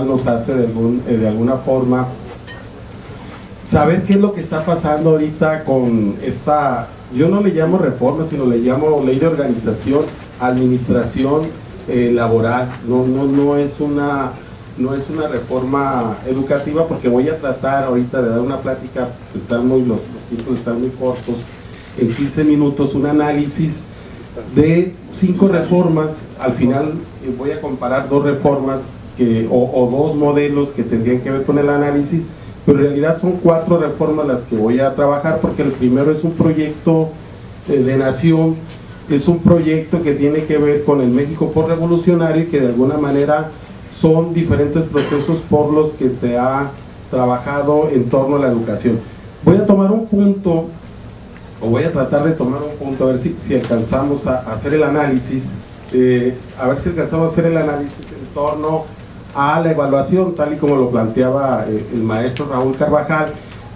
nos hace de alguna forma saber qué es lo que está pasando ahorita con esta, yo no le llamo reforma, sino le llamo ley de organización, administración laboral. No es una reforma educativa, porque voy a tratar ahorita de dar una plática, los títulos están muy cortos, en 15 minutos, un análisis de 5 reformas. Al final voy a comparar 2 reformas o 2 modelos que tendrían que ver con el análisis, pero en realidad son 4 reformas las que voy a trabajar, porque el primero es un proyecto de nación, es un proyecto que tiene que ver con el México postrevolucionario y que de alguna manera son diferentes procesos por los que se ha trabajado en torno a la educación. Voy a tomar un punto, o voy a tratar de tomar un punto, a ver si alcanzamos a hacer el análisis, en torno a la evaluación, tal y como lo planteaba el maestro Raúl Carvajal,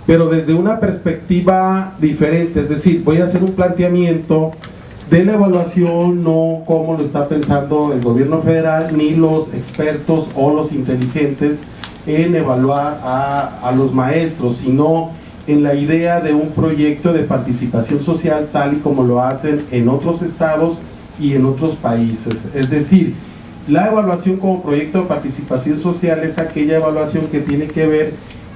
pero desde una perspectiva diferente. Es decir, voy a hacer un planteamiento de la evaluación, no como lo está pensando el gobierno federal, ni los expertos o los inteligentes en evaluar a los maestros, sino en la idea de un proyecto de participación social, tal y como lo hacen en otros estados y en otros países. Es decir, la evaluación como proyecto de participación social es aquella evaluación que tiene que ver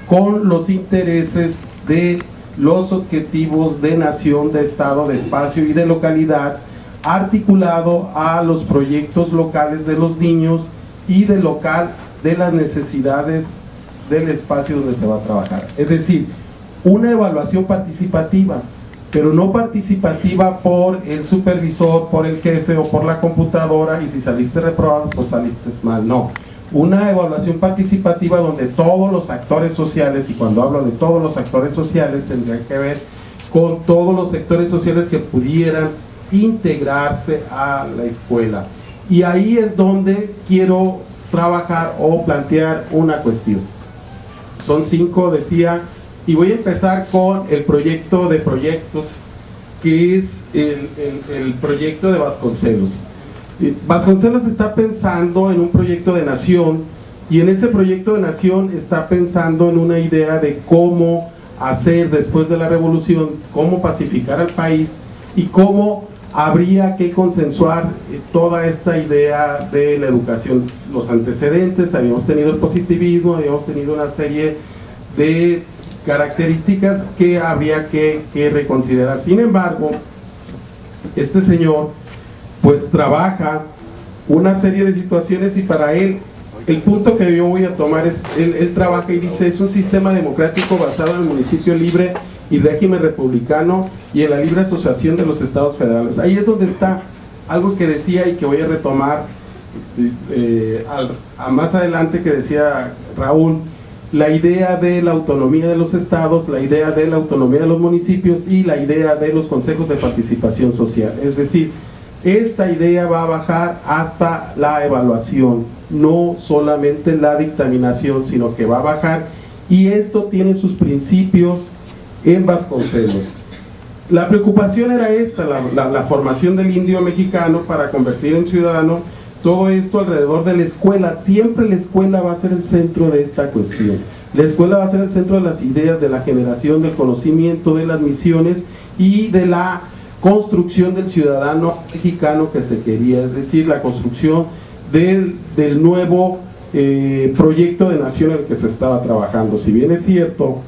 con los intereses de los objetivos de nación, de estado, de espacio y de localidad, articulado a los proyectos locales de los niños y de las necesidades del espacio donde se va a trabajar. Es decir, una evaluación participativa, pero no participativa por el supervisor, por el jefe o por la computadora, y si saliste reprobado, pues saliste mal. No, una evaluación participativa donde todos los actores sociales, y cuando hablo de todos los actores sociales, tendría que ver con todos los sectores sociales que pudieran integrarse a la escuela. Y ahí es donde quiero trabajar o plantear una cuestión. Son 5, decía, y voy a empezar con el proyecto de proyectos, que es el proyecto de Vasconcelos. Vasconcelos está pensando en un proyecto de nación, y en ese proyecto de nación está pensando en una idea de cómo hacer después de la revolución, cómo pacificar al país y cómo habría que consensuar toda esta idea de la educación. Los antecedentes, habíamos tenido el positivismo, habíamos tenido una serie de características que habría que reconsiderar. Sin embargo, este señor pues trabaja una serie de situaciones, y para él, el punto que yo voy a tomar es, él trabaja y dice, es un sistema democrático basado en el municipio libre y régimen republicano y en la libre asociación de los estados federales. Ahí es donde está algo que decía y que voy a retomar más adelante, que decía Raúl, la idea de la autonomía de los estados, la idea de la autonomía de los municipios y la idea de los consejos de participación social. Es decir, esta idea va a bajar hasta la evaluación, no solamente la dictaminación, sino que va a bajar, y esto tiene sus principios en Vasconcelos. La preocupación era esta, la formación del indio mexicano para convertir en ciudadano. Todo esto alrededor de la escuela. Siempre la escuela va a ser el centro de esta cuestión. La escuela va a ser el centro de las ideas, de la generación del conocimiento, de las misiones y de la construcción del ciudadano mexicano que se quería, es decir, la construcción del nuevo proyecto de nación en el que se estaba trabajando. Si bien es cierto,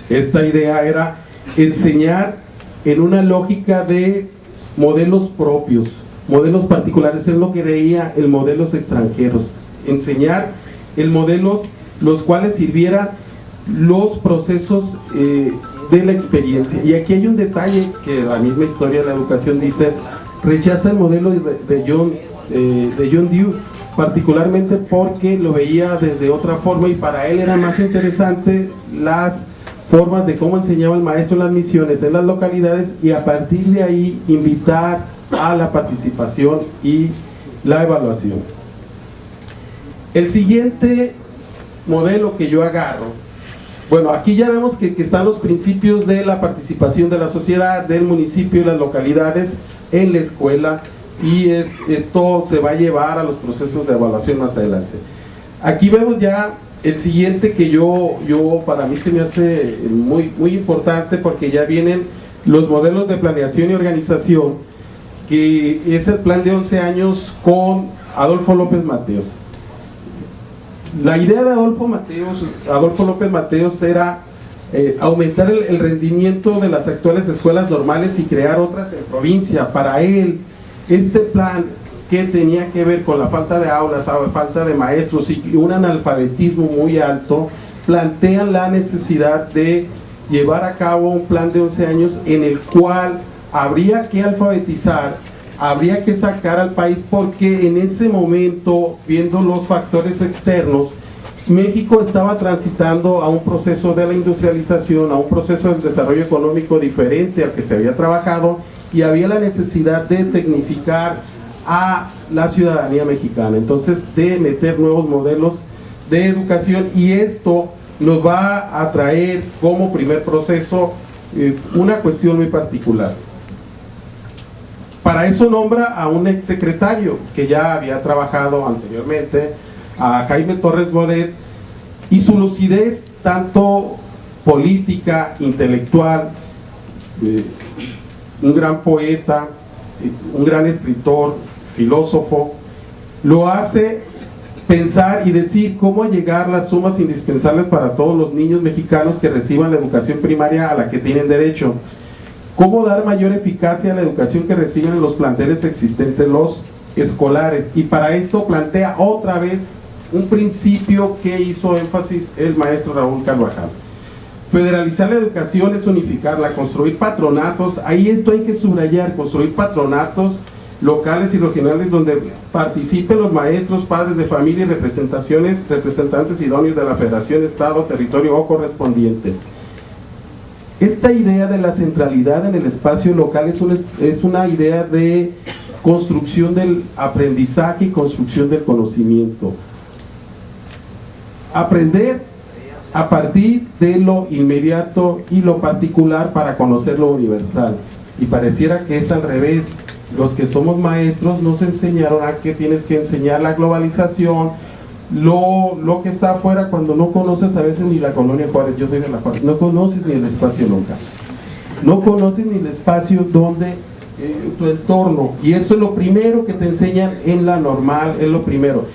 esta idea era enseñar en una lógica de modelos propios, modelos particulares, es lo que veía el modelos extranjeros, enseñar el modelos los cuales sirvieran los procesos de la experiencia. Y aquí hay un detalle que la misma historia de la educación dice, rechaza el modelo de John Dewey, particularmente porque lo veía desde otra forma, y para él era más interesante las formas de cómo enseñaba el maestro en las misiones, en las localidades, y a partir de ahí invitar a la participación y la evaluación. El siguiente modelo que yo agarro, bueno, aquí ya vemos que están los principios de la participación de la sociedad, del municipio y las localidades en la escuela, y esto se va a llevar a los procesos de evaluación más adelante. Aquí vemos ya el siguiente que yo para mí se me hace muy importante, porque ya vienen los modelos de planeación y organización, que es el plan de 11 años con Adolfo López Mateos. La idea de Adolfo López Mateos era aumentar el rendimiento de las actuales escuelas normales y crear otras en provincia. Para él, este plan, que tenía que ver con la falta de aulas, falta de maestros y un analfabetismo muy alto, plantean la necesidad de llevar a cabo un plan de 11 años en el cual habría que alfabetizar, habría que sacar al país, porque en ese momento, viendo los factores externos, México estaba transitando a un proceso de la industrialización, a un proceso de desarrollo económico diferente al que se había trabajado, y había la necesidad de tecnificar a la ciudadanía mexicana, entonces de meter nuevos modelos de educación, y esto nos va a traer como primer proceso una cuestión muy particular. Para eso nombra a un exsecretario que ya había trabajado anteriormente, a Jaime Torres Bodet, y su lucidez tanto política, intelectual, un gran poeta, un gran escritor, filósofo, lo hace pensar y decir cómo llegar las sumas indispensables para todos los niños mexicanos que reciban la educación primaria a la que tienen derecho, cómo dar mayor eficacia a la educación que reciben en los planteles existentes, los escolares, y para esto plantea otra vez un principio que hizo énfasis el maestro Raúl Carvajal. Federalizar la educación es unificarla, construir patronatos, ahí esto hay que subrayar, construir patronatos locales y regionales donde participen los maestros, padres de familia y representantes idóneos de la federación, estado, territorio o correspondiente. Esta idea de la centralidad en el espacio local es una idea de construcción del aprendizaje y construcción del conocimiento. Aprender a partir de lo inmediato y lo particular para conocer lo universal, y pareciera que es al revés. Los que somos maestros nos enseñaron a que tienes que enseñar la globalización, lo que está afuera, cuando no conoces a veces ni la colonia Juárez. Yo soy de la Juárez, no conoces ni el espacio nunca, no conoces ni el espacio donde tu entorno, y eso es lo primero que te enseñan en la normal, es lo primero.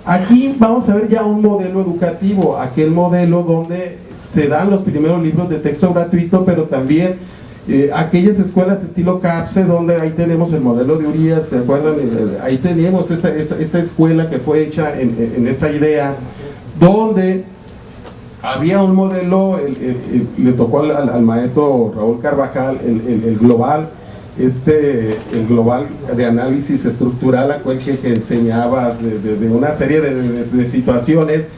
Aquí vamos a ver ya un modelo educativo, aquel modelo donde se dan los primeros libros de texto gratuito, pero también aquellas escuelas estilo CAPSE, donde ahí tenemos el modelo de Urias, ¿se acuerdan? Ahí tenemos esa escuela que fue hecha en esa idea, donde había un modelo, le tocó al maestro Raúl Carvajal, el global, el global de análisis estructural, a cual que enseñabas de una serie de situaciones,